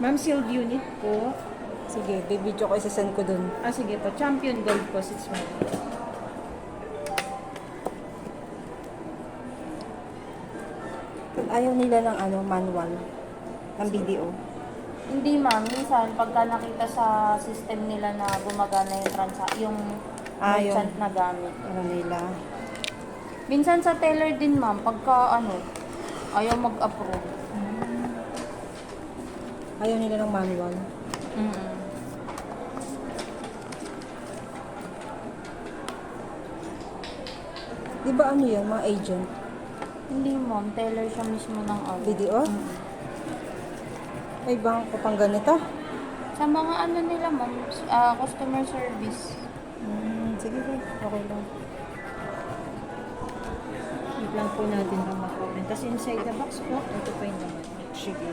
Ma'am, sealed unit po. Sige, bibidyo ko, isasend ko dun. Sige po. Champion Gold po, 6 months. Ayaw nila ng manual. Ng video. Hindi ma'am, minsan pagka nakita sa system nila na gumagana yung merchant Yun. na gamit. Ano nila. Minsan sa teller din ma'am, pagka ayaw mag-approve. Ayaw nila ng manual. Mm-mm. Di ba ano yan, mga agent? Hindi ma'am, teller siya mismo ng Video? Ay, bangko pang ganito? Sa mga nila ma'am, customer service. Sige, okay lang. Wait lang po natin ang makunin. Tapos inside the box po, ito po yung naman. Sige.